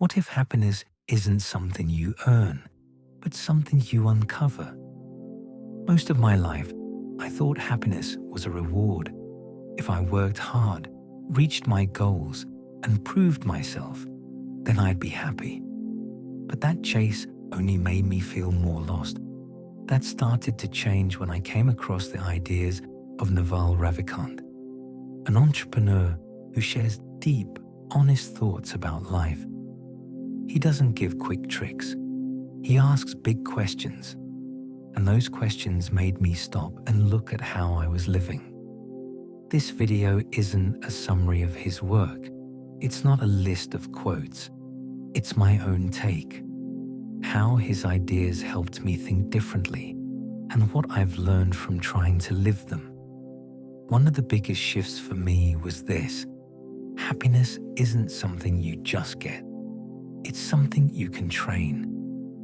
What if happiness isn't something you earn, but something you uncover? Most of my life, I thought happiness was a reward. If I worked hard, reached my goals, and proved myself, then I'd be happy. But that chase only made me feel more lost. That started to change when I came across the ideas of Naval Ravikant, an entrepreneur who shares deep, honest thoughts about life. He doesn't give quick tricks. He asks big questions, and those questions made me stop and look at how I was living. This video isn't a summary of his work. It's not a list of quotes. It's my own take. How his ideas helped me think differently, and what I've learned from trying to live them. One of the biggest shifts for me was this: happiness isn't something you just get. It's something you can train,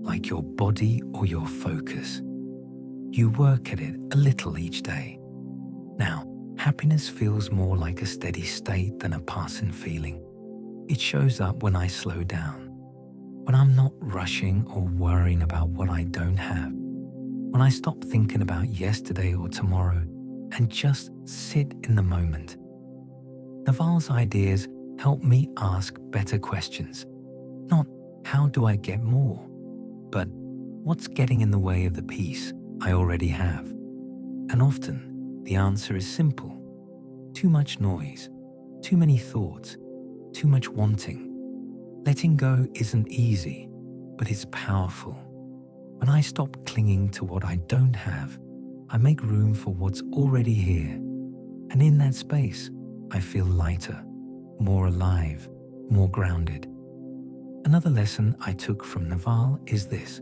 like your body or your focus. You work at it a little each day. Now, happiness feels more like a steady state than a passing feeling. It shows up when I slow down, when I'm not rushing or worrying about what I don't have, when I stop thinking about yesterday or tomorrow and just sit in the moment. Naval's ideas help me ask better questions. Not how do I get more, but what's getting in the way of the peace I already have? And often the answer is simple: too much noise, too many thoughts, too much wanting. Letting go isn't easy, but it's powerful. When I stop clinging to what I don't have, I make room for what's already here. And in that space, I feel lighter, more alive, more grounded. Another lesson I took from Naval is this: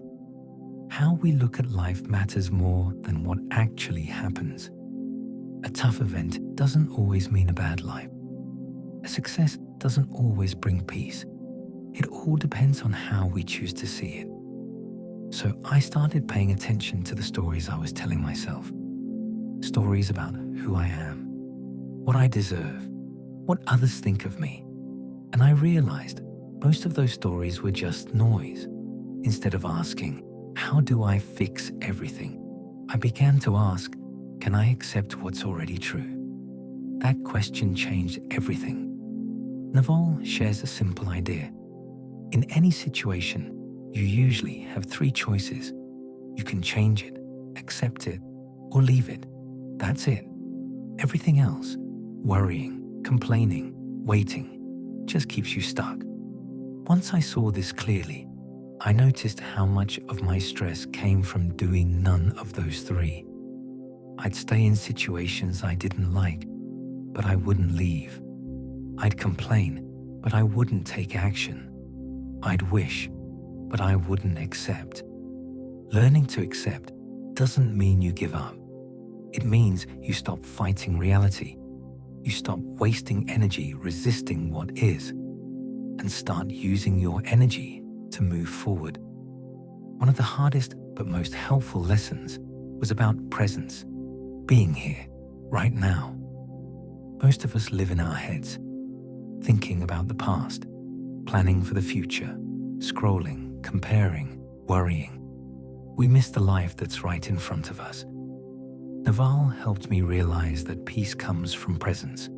how we look at life matters more than what actually happens. A tough event doesn't always mean a bad life. A success doesn't always bring peace. It all depends on how we choose to see it. So I started paying attention to the stories I was telling myself. Stories about who I am, what I deserve, what others think of me. And I realized most of those stories were just noise. Instead of asking, how do I fix everything? I began to ask, can I accept what's already true? That question changed everything. Naval shares a simple idea. In any situation, you usually have three choices. You can change it, accept it, or leave it. That's it. Everything else, worrying, complaining, waiting, just keeps you stuck. Once I saw this clearly, I noticed how much of my stress came from doing none of those three. I'd stay in situations I didn't like, but I wouldn't leave. I'd complain, but I wouldn't take action. I'd wish, but I wouldn't accept. Learning to accept doesn't mean you give up. It means you stop fighting reality. You stop wasting energy resisting what is, and start using your energy to move forward. One of the hardest but most helpful lessons was about presence, being here, right now. Most of us live in our heads, thinking about the past, planning for the future, scrolling, comparing, worrying. We miss the life that's right in front of us. Naval helped me realize that peace comes from presence,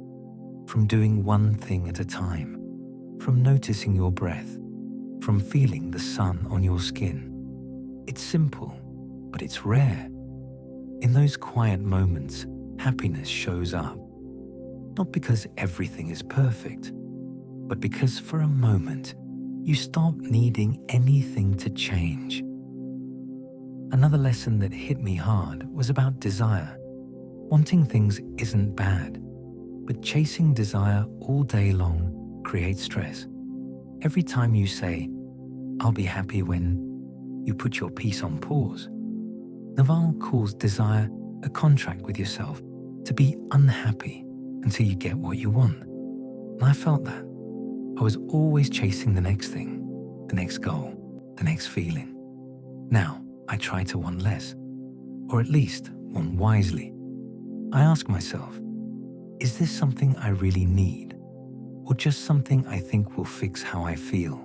from doing one thing at a time, from noticing your breath, from feeling the sun on your skin. It's simple, but it's rare. In those quiet moments, happiness shows up. Not because everything is perfect, but because for a moment, you stop needing anything to change. Another lesson that hit me hard was about desire. Wanting things isn't bad, but chasing desire all day long creates stress. Every time you say, I'll be happy when, you put your peace on pause. Naval calls desire a contract with yourself to be unhappy until you get what you want. And I felt that. I was always chasing the next thing, the next goal, the next feeling. Now, I try to want less, or at least want wisely. I ask myself, is this something I really need, or just something I think will fix how I feel?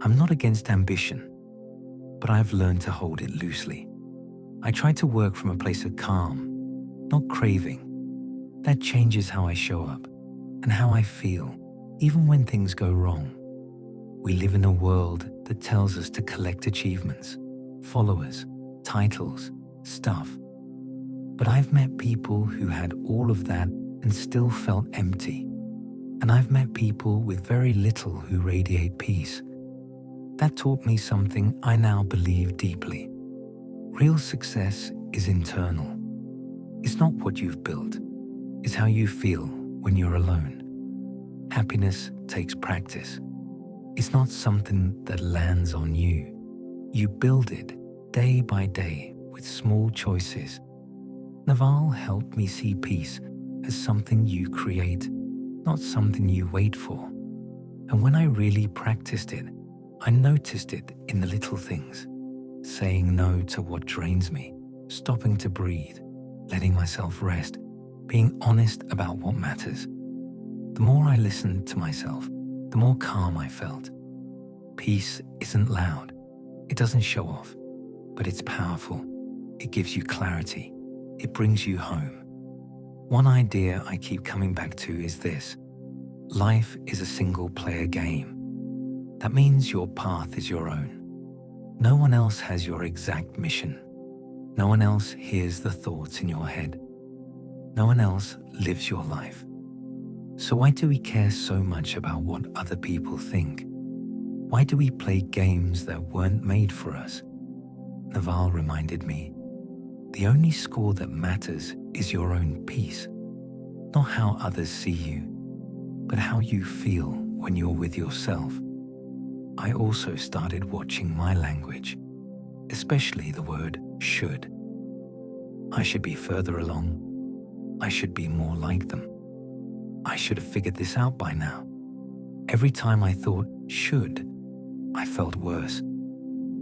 I'm not against ambition, but I've learned to hold it loosely. I try to work from a place of calm, not craving. That changes how I show up and how I feel, even when things go wrong. We live in a world that tells us to collect achievements, followers, titles, stuff. But I've met people who had all of that and still felt empty. And I've met people with very little who radiate peace. That taught me something I now believe deeply. Real success is internal. It's not what you've built. It's how you feel when you're alone. Happiness takes practice. It's not something that lands on you. You build it day by day with small choices. Naval helped me see peace as something you create, not something you wait for. And when I really practiced it, I noticed it in the little things. Saying no to what drains me, stopping to breathe, letting myself rest, being honest about what matters. The more I listened to myself, the more calm I felt. Peace isn't loud. It doesn't show off, but it's powerful. It gives you clarity. It brings you home. One idea I keep coming back to is this: life is a single-player game. That means your path is your own. No one else has your exact mission. No one else hears the thoughts in your head. No one else lives your life. So why do we care so much about what other people think? Why do we play games that weren't made for us? Naval reminded me, the only score that matters is your own peace. Not how others see you, but how you feel when you're with yourself. I also started watching my language, especially the word should. I should be further along. I should be more like them. I should have figured this out by now. Every time I thought should, I felt worse.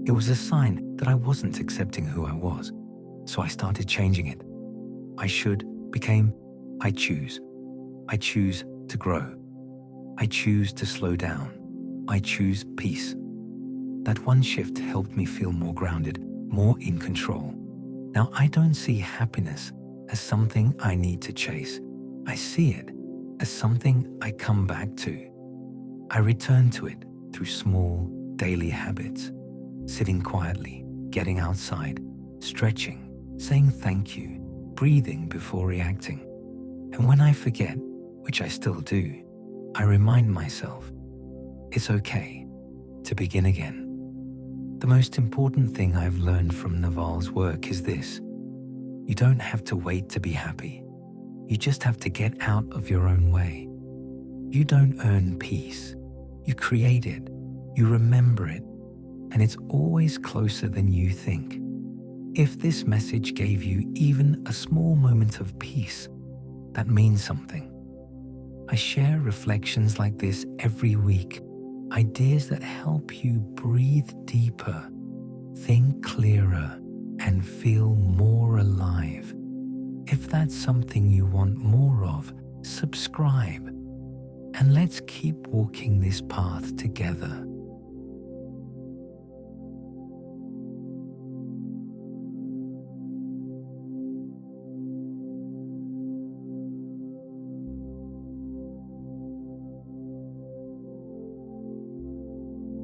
It was a sign that I wasn't accepting who I was, so I started changing it. I should became I choose. I choose to grow. I choose to slow down. I choose peace. That one shift helped me feel more grounded, more in control. Now I don't see happiness as something I need to chase. I see it as something I come back to. I return to it through small, daily habits. Sitting quietly, getting outside, stretching, saying thank you, breathing before reacting. And when I forget, which I still do, I remind myself, it's okay to begin again. The most important thing I've learned from Naval's work is this: you don't have to wait to be happy. You just have to get out of your own way. You don't earn peace. You create it. You remember it. And it's always closer than you think. If this message gave you even a small moment of peace, that means something. I share reflections like this every week. Ideas that help you breathe deeper, think clearer, and feel more alive. If that's something you want more of, subscribe. And let's keep walking this path together.